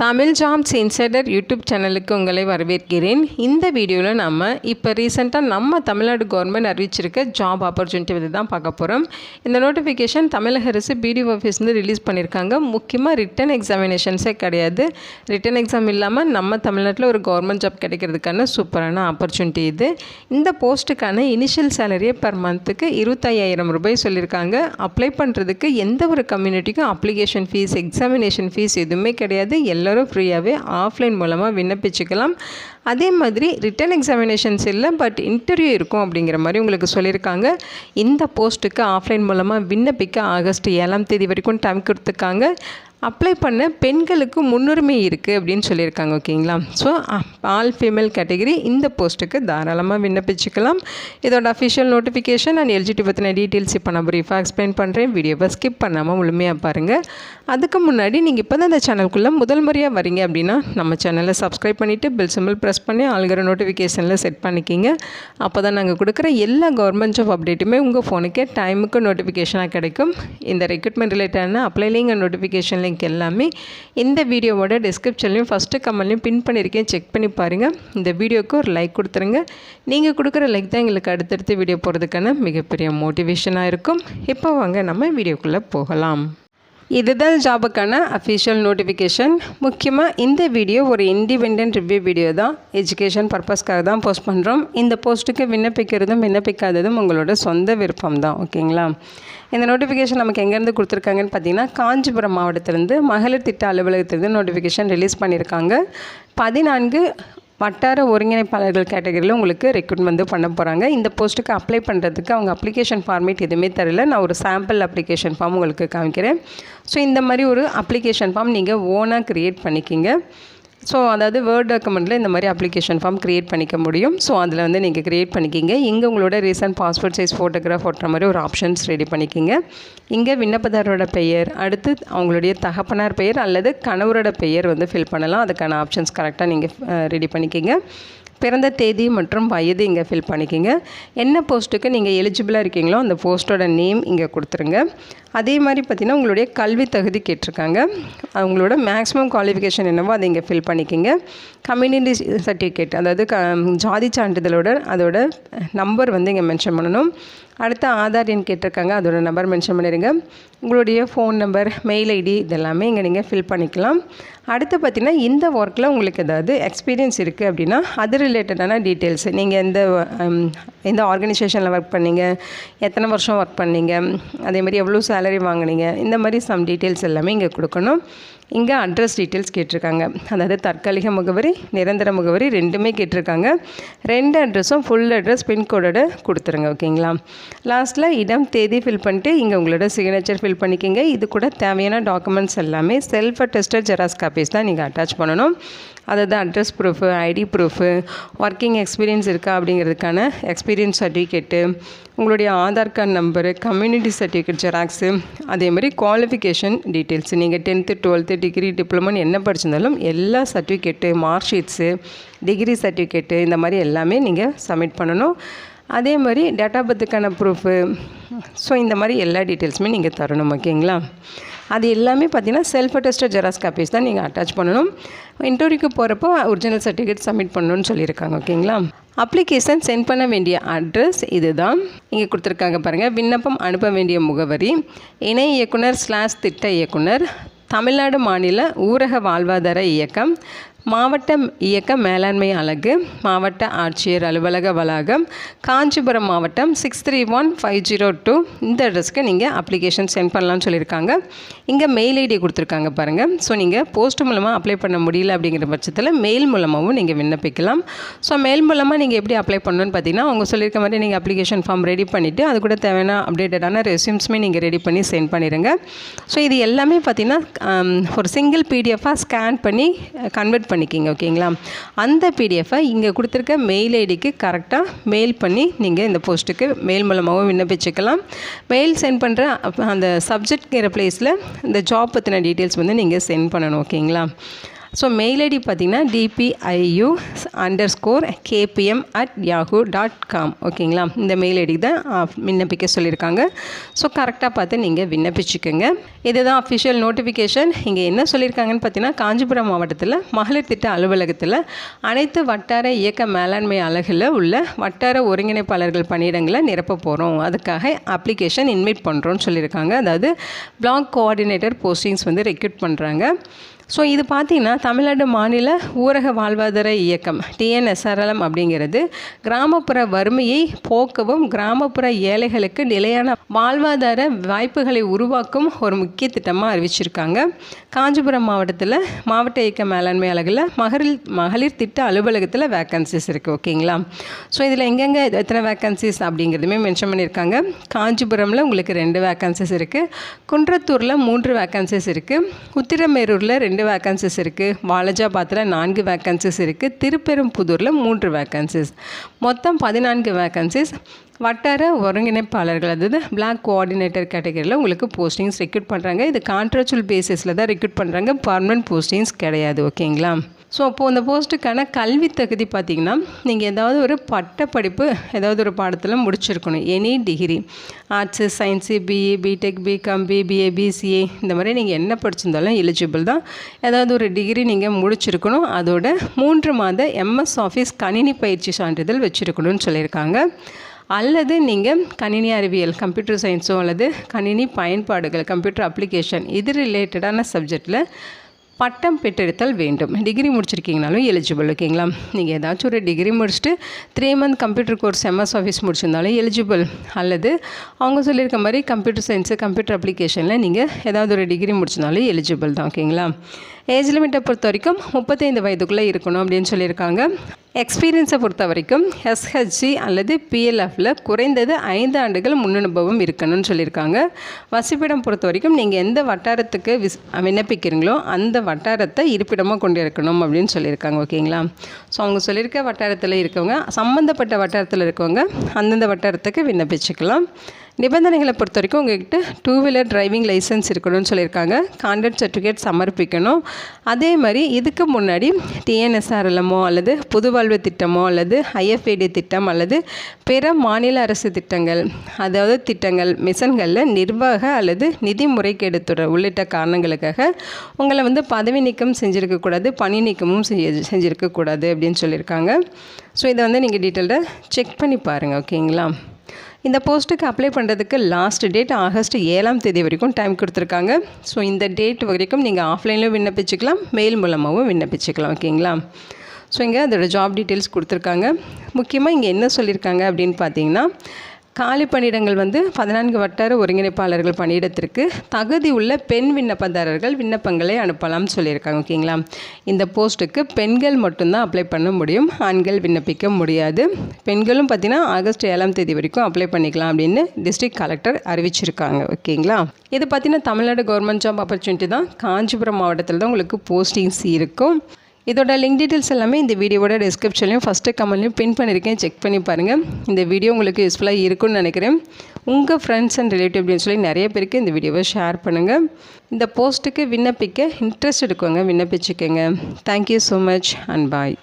Tamil jobs insider YouTube சேனலுக்கு உங்களை வரவேற்கிறேன். இந்த வீடியோவில் நம்ம இப்போ ரீசெண்டாக நம்ம தமிழ்நாடு கவர்மெண்ட் அறிவிச்சிருக்க ஜாப் ஆப்பர்ச்சுனிட்டி பற்றி தான் பார்க்க போகிறோம். இந்த நோட்டிஃபிகேஷன் தமிழக அரசு பிடிஓ ஆஃபீஸ்லேருந்து ரிலீஸ் பண்ணியிருக்காங்க. முக்கியமாக ரிட்டன் எக்ஸாமினேஷன்ஸே கிடையாது. ரிட்டன் எக்ஸாம் இல்லாமல் நம்ம தமிழ்நாட்டில் ஒரு கவர்மெண்ட் ஜாப் கிடைக்கிறதுக்கான சூப்பரான ஆப்பர்ச்சுனிட்டி இது. இந்த போஸ்ட்டுக்கான இனிஷியல் சேலரியே பர் மந்த்துக்கு 25,000 ரூபாய் சொல்லியிருக்காங்க. அப்ளை பண்ணுறதுக்கு எந்த ஒரு கம்யூனிட்டிக்கும் அப்ளிகேஷன் ஃபீஸ், எக்ஸாமினேஷன் ஃபீஸ் எதுவுமே கிடையாது. எல்லோரும் ஃப்ரீயாகவே ஆஃப்லைன் மூலமாக விண்ணப்பிச்சுக்கலாம். அதே மாதிரி ரிட்டன் எக்ஸாமினேஷன்ஸ் இல்லை, பட் இன்டர்வியூ இருக்கும் அப்படிங்கிற மாதிரி உங்களுக்கு சொல்லியிருக்காங்க. இந்த போஸ்ட்டுக்கு ஆஃப்லைன் மூலமாக விண்ணப்பிக்க ஆகஸ்ட் 7ஆம் தேதி வரைக்கும் டைம் கொடுத்துருக்காங்க. அப்ளை பண்ண பெண்களுக்கு முன்னுரிமை இருக்குது அப்படின்னு சொல்லியிருக்காங்க. ஓகேங்களா? ஸோ ஆல் ஃபீமேல் கேட்டகரி இந்த போஸ்ட்டுக்கு தாராளமாக விண்ணப்பிச்சுக்கலாம். இதோட அஃபிஷியல் நோட்டிஃபிகேஷன் அண்ட் எலிஜிபிலிட்டி பற்றின டீட்டெயில்ஸ் இப்போ நான் ப்ரீஃபாக எக்ஸ்பிளைன் பண்ணுறேன். வீடியோவை ஸ்கிப் பண்ணாமல் முழுமையாக பாருங்கள். அதுக்கு முன்னாடி நீங்கள் இப்போ தான் இந்த சேனலுக்குள்ளே முதல் முறையாக வரீங்க அப்படின்னா நம்ம சேனலை சப்ஸ்கிரைப் பண்ணிவிட்டு பெல் சிம்பிள் ப்ரெஸ் பண்ணி ஆல்கிற நோட்டிஃபிகேஷனில் செட் பண்ணிக்கிங்க. அப்போ தான் நாங்கள் கொடுக்குற எல்லா கவர்மெண்ட் ஜாப் அப்டேட்டுமே உங்கள் ஃபோனுக்கே டைமுக்கு நோட்டிஃபிகேஷனாக கிடைக்கும். இந்த ரெக்ரூட்மெண்ட் ரிலேட்டடான apply link and notification link எல்லாமே இந்த வீடியோவோட டிஸ்கிரிப்ஷன்லையும் ஃபஸ்ட்டு கமெண்ட்லையும் பின் பண்ணியிருக்கேன். செக் பண்ணி பாருங்கள். இந்த வீடியோவுக்கு ஒரு லைக் கொடுத்துருங்க. நீங்கள் கொடுக்குற லைக் தான் எங்களுக்கு அடுத்தடுத்து வீடியோ போகிறதுக்கான மிகப்பெரிய மோட்டிவேஷனாக இருக்கும். இப்போ வாங்க நம்ம வீடியோக்குள்ளே போகலாம். இதுதான் ஜாபுக்கான அஃபிஷியல் நோட்டிஃபிகேஷன். முக்கியமாக இந்த வீடியோ ஒரு இண்டிபெண்டன்ட் ரிவ்யூ வீடியோ தான். எஜுகேஷன் பர்பஸ்க்காக தான் போஸ்ட் பண்ணுறோம். இந்த போஸ்ட்டுக்கு விண்ணப்பிக்கிறதும் விண்ணப்பிக்காததும் உங்களோட சொந்த விருப்பம் தான். ஓகேங்களா? இந்த நோட்டிஃபிகேஷன் நமக்கு எங்கேருந்து கொடுத்துருக்காங்கன்னு பார்த்தீங்கன்னா, காஞ்சிபுரம் மாவட்டத்திலேருந்து மகளிர் திட்ட அலுவலகத்திலேருந்து நோட்டிஃபிகேஷன் ரிலீஸ் பண்ணியிருக்காங்க. 14 வட்டார ஒருங்கிணைப்பாளர்கள் கேட்டகரியில் உங்களுக்கு ரெக்ரூட்மெண்ட் பண்ண போகிறாங்க. இந்த போஸ்ட்டுக்கு அப்ளை பண்ணுறதுக்கு அவங்க அப்ளிகேஷன் ஃபார்மேட் எதுவுமே தரல. நான் ஒரு சாம்பிள் அப்ளிகேஷன் ஃபார்ம் உங்களுக்கு காமிக்கிறேன். ஸோ இந்த மாதிரி ஒரு அப்ளிகேஷன் ஃபார்ம் நீங்கள் ஓனாக க்ரியேட் பண்ணிக்கிங்க. ஸோ அதாவது வேர்ட் டாக்குமெண்ட்டில் இந்த மாதிரி அப்ளிகேஷன் ஃபார்ம் க்ரியேட் பண்ணிக்க முடியும். ஸோ அதில் வந்து நீங்கள் க்ரியேட் பண்ணிக்கிங்க. இங்கே உங்களோட ரீசன்ட் பாஸ்போர்ட் சைஸ் ஃபோட்டோகிராஃப் ஓட்டுற மாதிரி ஒரு ஆப்ஷன்ஸ் ரெடி பண்ணிக்கிங்க. இங்கே விண்ணப்பதாரோட பெயர், அடுத்து அவங்களுடைய தகப்பனார் பெயர் அல்லது கணவரோட பெயர் வந்து ஃபில் பண்ணலாம். அதுக்கான ஆப்ஷன்ஸ் கரெக்டாக நீங்கள் ரெடி பண்ணிக்கிங்க. பிறந்த தேதி மற்றும் வயது இங்கே ஃபில் பண்ணிக்கிங்க. என்ன போஸ்ட்டுக்கு நீங்கள் எலிஜிபிளாக இருக்கீங்களோ அந்த போஸ்ட்டோட நேம் இங்கே கொடுத்துருங்க. அதே மாதிரி பார்த்திங்கன்னா உங்களுடைய கல்வி தகுதி கேட்டிருக்காங்க. அவங்களோட மேக்ஸிமம் குவாலிஃபிகேஷன் என்னவோ அதை இங்கே ஃபில் பண்ணிக்கிங்க. கம்யூனிட்டி சர்டிஃபிகேட், அதாவது ஜாதி சான்றிதழோட அதோட நம்பர் வந்து இங்கே மென்ஷன் பண்ணணும். அடுத்து ஆதார் எண் கேட்டிருக்காங்க, அதோட நம்பர் மென்ஷன் பண்ணிடுங்க. உங்களுடைய ஃபோன் நம்பர், மெயில் ஐடி இதெல்லாமே இங்கே நீங்கள் ஃபில் பண்ணிக்கலாம். அடுத்து பார்த்திங்கன்னா இந்த ஒர்க்கில் உங்களுக்கு ஏதாவது எக்ஸ்பீரியன்ஸ் இருக்குது அப்படின்னா அது ரிலேட்டடான டீட்டெயில்ஸ், நீங்கள் எந்த ஆர்கனைசேஷனில் ஒர்க் பண்ணீங்க, எத்தனை வருஷம் ஒர்க் பண்ணீங்க, அதேமாதிரி எவ்வளோ சேலரி வாங்கினீங்க, இந்த மாதிரி சம் டீட்டெயில்ஸ் எல்லாமே இங்கே கொடுக்கணும். இங்கே அட்ரஸ் டீட்டெயில்ஸ் கேட்டிருக்காங்க. அதாவது தற்காலிக முகவரி, நிரந்தர முகவரி ரெண்டுமே கேட்டிருக்காங்க. 2 அட்ரஸும் ஃபுல் அட்ரஸ் பின்கோடோட கொடுத்துருங்க. ஓகேங்களா? லாஸ்ட்டில் இடம், தேதி ஃபில் பண்ணிட்டு இங்கே உங்களோட சிக்னேச்சர் ஃபில் பண்ணிக்கிங்க. இது கூட தேவையான டாக்குமெண்ட்ஸ் எல்லாமே செல்ஃப் அட்டஸ்டட் ஜெராக்ஸ் காப்பீஸ் தான் நீங்கள் அட்டாச் பண்ணணும். அதாவது address proof, ID proof, working experience இருக்கா அப்படிங்கிறதுக்கான எக்ஸ்பீரியன்ஸ் சர்டிஃபிகேட்டு, உங்களுடைய Aadhaar card number, community certificate xerox, அதேமாதிரி குவாலிஃபிகேஷன் டீட்டெயில்ஸ். நீங்கள் 10th 12th டிகிரி டிப்ளமோன்னு என்ன படிச்சிருந்தாலும் எல்லா certificate, mark sheets, degree certificate இந்த மாதிரி எல்லாமே நீங்கள் சப்மிட் பண்ணணும். அதே மாதிரி டேட் ஆஃப் பர்த்துக்கான ப்ரூஃபு. ஸோ இந்த மாதிரி எல்லா டீட்டெயில்ஸுமே நீங்கள் தரணும். ஓகேங்களா? அது எல்லாமே பார்த்திங்கன்னா செல்ஃப் அட்டஸ்டட் ஜெராக்ஸ் காப்பீஸ் தான் நீங்கள் அட்டாச் பண்ணணும். இன்டர்வியூக்கு போகிறப்போ ஒரிஜினல் சர்டிஃபிகேட் சப்மிட் பண்ணணும்னு சொல்லியிருக்காங்க. ஓகேங்களா? அப்ளிகேஷன் சென்ட் பண்ண வேண்டிய அட்ரஸ் இது தான் இங்கே கொடுத்துருக்காங்க பாருங்கள். விண்ணப்பம் அனுப்ப வேண்டிய முகவரி இணை இயக்குனர் / திட்ட இயக்குனர், தமிழ்நாடு மாநில ஊரக வாழ்வாதார இயக்கம், மாவட்ட இயக்க மேலாண்மை அலகு, மாவட்ட ஆட்சியர் அலுவலக வளாகம், காஞ்சிபுரம் மாவட்டம் 631502. இந்த அட்ரஸ்க்கு நீங்கள் அப்ளிகேஷன் சென்ட் பண்ணலாம்னு சொல்லியிருக்காங்க. இங்கே மெயில் ஐடி கொடுத்துருக்காங்க பாருங்கள். ஸோ நீங்கள் போஸ்ட் மூலமாக அப்ளை பண்ண முடியல அப்படிங்கிற பட்சத்தில் மெயில் மூலமாகவும் நீங்கள் விண்ணப்பிக்கலாம். ஸோ மெயில் மூலமாக நீங்கள் எப்படி அப்ளை பண்ணணும்னு பார்த்தீங்கன்னா, அவங்க சொல்லியிருக்க மாதிரி நீங்கள் அப்ளிகேஷன் ஃபார்ம் ரெடி பண்ணிவிட்டு அது கூட தேவையான அப்டேட்டடான ரெஸ்யூம்ஸுமே நீங்கள் ரெடி பண்ணி சென்ட் பண்ணிடுங்க. ஸோ இது எல்லாமே பார்த்திங்கன்னா ஒரு சிங்கிள் பிடிஎஃபாக ஸ்கேன் பண்ணி கன்வெர்ட் பண்ணிக்கிங்க. ஓகேங்களா? அந்த பிடிஎஃபை இங்கே கொடுத்துருக்க மெயில் ஐடிக்கு கரெக்டாக மெயில் பண்ணி நீங்கள் இந்த போஸ்ட்டுக்கு மெயில் மூலமாகவும் விண்ணப்பிச்சுக்கலாம். மெயில் சென்ட் பண்ணுற அந்த சப்ஜெக்ட்ங்கிற ப்ளேஸில் இந்த ஜாப் பற்றின டீட்டெயில்ஸ் வந்து நீங்கள் சென்ட் பண்ணணும். ஓகேங்களா? ஸோ மெயில் ஐடி பார்த்திங்கன்னா dpiu_kpm@yahoo.com. ஓகேங்களா, இந்த மெயில் ஐடி தான் விண்ணப்பிக்க சொல்லியிருக்காங்க. ஸோ கரெக்டாக பார்த்து நீங்கள் விண்ணப்பிச்சுக்கோங்க. இதுதான் அஃபிஷியல் நோட்டிஃபிகேஷன். இங்கே என்ன சொல்லியிருக்காங்கன்னு பார்த்தீங்கன்னா, காஞ்சிபுரம் மாவட்டத்தில் மகளிர் திட்ட அலுவலகத்தில் அனைத்து வட்டார இயக்க மேலாண்மை அலகில் உள்ள வட்டார ஒருங்கிணைப்பாளர்கள் பணியிடங்களை நிரப்ப போகிறோம். அதுக்காக அப்ளிகேஷன் இன்வைட் பண்ணுறோன்னு சொல்லியிருக்காங்க. அதாவது பிளாக் கோஆர்டினேட்டர் போஸ்டிங்ஸ் வந்து ரெக்ரூட் பண்ணுறாங்க. ஸோ இது பார்த்திங்கன்னா தமிழ்நாடு மாநில ஊரக வாழ்வாதார இயக்கம் TNSRLM அப்படிங்கிறது கிராமப்புற வறுமையை போக்கவும் கிராமப்புற ஏழைகளுக்கு நிலையான வாழ்வாதார வாய்ப்புகளை உருவாக்கும் ஒரு முக்கிய திட்டமாக அறிவிச்சிருக்காங்க. காஞ்சிபுரம் மாவட்டத்தில் மாவட்ட இயக்க மேலாண்மை அலகில் மகளிர் திட்ட அலுவலகத்தில் வேக்கன்சிஸ் இருக்குது. ஓகேங்களா, ஸோ இதில் எங்கெங்கே எத்தனை வேக்கன்சிஸ் அப்படிங்கிறதுமே மென்ஷன் பண்ணியிருக்காங்க. காஞ்சிபுரமில் உங்களுக்கு 2 வேக்கன்சிஸ் இருக்குது, குன்றத்தூரில் 3 வேக்கன்சிஸ் இருக்குது, உத்திரமேரூரில் 2 வேக்கன்சிஸ் இருக்குது, வாலஜாபாத்தில் 4 வேக்கன்சிஸ் இருக்குது, திருப்பெரும்புதூரில் 3 வேக்கன்சிஸ், மொத்தம் 14 வேக்கன்சிஸ். வட்டார ஒருங்கிணைப்பாளர்கள் அதாவது பிளாக் கோஆர்டினேட்டர் கேட்டகரியில் உங்களுக்கு போஸ்டிங்ஸ் ரெக்ரூட் பண்ணுறாங்க. இது கான்ட்ராக்சுவல் பேசிஸில் தான் ரெக்ரூட் பண்ணுறாங்க, பர்மனன்ட் போஸ்டிங்ஸ் கிடையாது. ஓகேங்களா, ஸோ அப்போது அந்த போஸ்ட்டுக்கான கல்வி தகுதி பார்த்திங்கன்னா, நீங்கள் ஏதாவது ஒரு பட்டப்படிப்பு ஏதாவது ஒரு பாடத்தில் முடிச்சிருக்கணும். Any degree, arts, science, BA, BTech, BCom, BBA, BCA இந்த மாதிரி நீங்கள் என்ன படிச்சிருந்தாலும் எலிஜிபிள் தான். ஏதாவது ஒரு டிகிரி நீங்கள் முடிச்சிருக்கணும். அதோட 3 மாத MS ஆஃபீஸ் கணினி பயிற்சி சான்றிதழ் வச்சுருக்கணும்னு சொல்லியிருக்காங்க. அல்லது நீங்கள் கணினி அறிவியல், கம்ப்யூட்டர் சயின்ஸோ அல்லது கணினி பயன்பாடுகள், கம்ப்யூட்டர் அப்ளிகேஷன் இது ரிலேட்டடான சப்ஜெக்டில் பட்டம் பெற்றெடுத்தல் வேண்டும். டிகிரி முடிச்சிருக்கீங்கனாலும் எலிஜிபிள். ஓகேங்களா, நீங்கள் ஏதாச்சும் ஒரு டிகிரி முடிச்சுட்டு 3 month computer course MS office முடிச்சிருந்தாலும் எலிஜிபிள். அல்லது அவங்க சொல்லியிருக்க மாதிரி கம்ப்யூட்டர் சயின்ஸு, கம்ப்யூட்டர் அப்ளிகேஷனில் நீங்கள் ஏதாவது ஒரு டிகிரி முடிச்சிருந்தாலும் எலிஜிபிள் தான். ஓகேங்களா, ஏஜ் லிமிட்டை பொறுத்த வரைக்கும் 35 வயதுக்குள்ளே இருக்கணும் அப்படின்னு சொல்லியிருக்காங்க. எக்ஸ்பீரியன்ஸை பொறுத்த வரைக்கும் SHG அல்லது PLFல குறைந்தது 5 ஆண்டுகள் முன்னனுபவம் இருக்கணும்னு சொல்லியிருக்காங்க. வசிப்பிடம் பொறுத்த வரைக்கும் நீங்கள் எந்த வட்டாரத்துக்கு விண்ணப்பிக்கிறீங்களோ அந்த வட்டாரத்தை இருப்பிடமாக கொண்டு இருக்கணும் அப்படின்னு சொல்லியிருக்காங்க. ஓகேங்களா, ஸோ அவங்க சொல்லியிருக்க வட்டாரத்தில் இருக்கவங்க, சம்மந்தப்பட்ட வட்டாரத்தில் இருக்கவங்க அந்தந்த வட்டாரத்துக்கு விண்ணப்பிச்சுக்கலாம். நிபந்தனைகளை பொறுத்த வரைக்கும் உங்கள்கிட்ட 2 வீலர் டிரைவிங் லைசன்ஸ் இருக்கணும்னு சொல்லியிருக்காங்க. கான்ட்ராக்ட் சர்டிஃபிகேட் சமர்ப்பிக்கணும். அதே மாதிரி இதுக்கு முன்னாடி TNSRLMோ அல்லது புதுவாழ்வு திட்டமோ அல்லது IFAD திட்டம் அல்லது பிற மாநில அரசு திட்டங்கள், அதாவது திட்டங்கள் மிஷன்களில் நிர்வாக அல்லது நிதி முறைகேடு உள்ளிட்ட காரணங்களுக்காக உங்களை வந்து பதவி நீக்கம் செஞ்சுருக்கக்கூடாது, பணி நீக்கமும் செஞ்சுருக்கக்கூடாது அப்படின்னு சொல்லியிருக்காங்க. ஸோ இதை வந்து நீங்கள் டீட்டெயில்டாக செக் பண்ணி பாருங்கள். ஓகேங்களா, இந்த போஸ்ட்டுக்கு அப்ளை பண்ணுறதுக்கு லாஸ்ட் டேட் ஆகஸ்ட் 7ஆம் தேதி வரைக்கும் டைம் கொடுத்துருக்காங்க. ஸோ இந்த டேட் வரைக்கும் நீங்கள் ஆஃப்லைன்லையும் விண்ணப்பிச்சுக்கலாம், மெயில் மூலமாகவும் விண்ணப்பிச்சுக்கலாம். ஓகேங்களா, ஸோ இங்கே அதோட ஜாப் டீட்டெயில்ஸ் கொடுத்துருக்காங்க. முக்கியமாக இங்கே என்ன சொல்லியிருக்காங்க அப்படின்னு பார்த்தீங்கன்னா, காலி பணியிடங்கள் வந்து 14 வட்டார ஒருங்கிணைப்பாளர்கள் பணியிடத்திற்கு தகுதி உள்ள பெண் விண்ணப்பதாரர்கள் விண்ணப்பங்களை அனுப்பலாம்னு சொல்லியிருக்காங்க. ஓகேங்களா, இந்த போஸ்ட்டுக்கு பெண்கள் மட்டும்தான் அப்ளை பண்ண முடியும், ஆண்கள் விண்ணப்பிக்க முடியாது. பெண்களும் பார்த்திங்கன்னா ஆகஸ்ட் 7ஆம் தேதி வரைக்கும் அப்ளை பண்ணிக்கலாம் அப்படின்னு டிஸ்ட்ரிக்ட் கலெக்டர் அறிவிச்சிருக்காங்க. ஓகேங்களா, இது பார்த்திங்கன்னா தமிழ்நாடு கவர்மெண்ட் ஜாப் ஆப்பர்ச்சுனிட்டி தான். காஞ்சிபுரம் மாவட்டத்தில் தான் உங்களுக்கு போஸ்டிங்ஸ் இருக்கும். இதோட லிங்க் டீட்டெயில்ஸ் எல்லாமே இந்த வீடியோவோட டிஸ்கிரிப்ஷன்லையும் ஃபஸ்ட்டு கமெண்ட்லையும் பின் பண்ணியிருக்கேன், செக் பண்ணி பாருங்கள். இந்த வீடியோ உங்களுக்கு யூஸ்ஃபுல்லாக இருக்கும்னு நினைக்கிறேன். உங்கள் ஃப்ரெண்ட்ஸ் அண்ட் ரிலேட்டிவ் அப்படின்னு சொல்லி நிறைய பேருக்கு இந்த வீடியோவை ஷேர் பண்ணுங்கள். இந்த போஸ்ட்டுக்கு விண்ணப்பிக்க இன்ட்ரெஸ்ட் எடுக்குவாங்க, விண்ணப்பிச்சுக்கோங்க. Thank you so much and bye.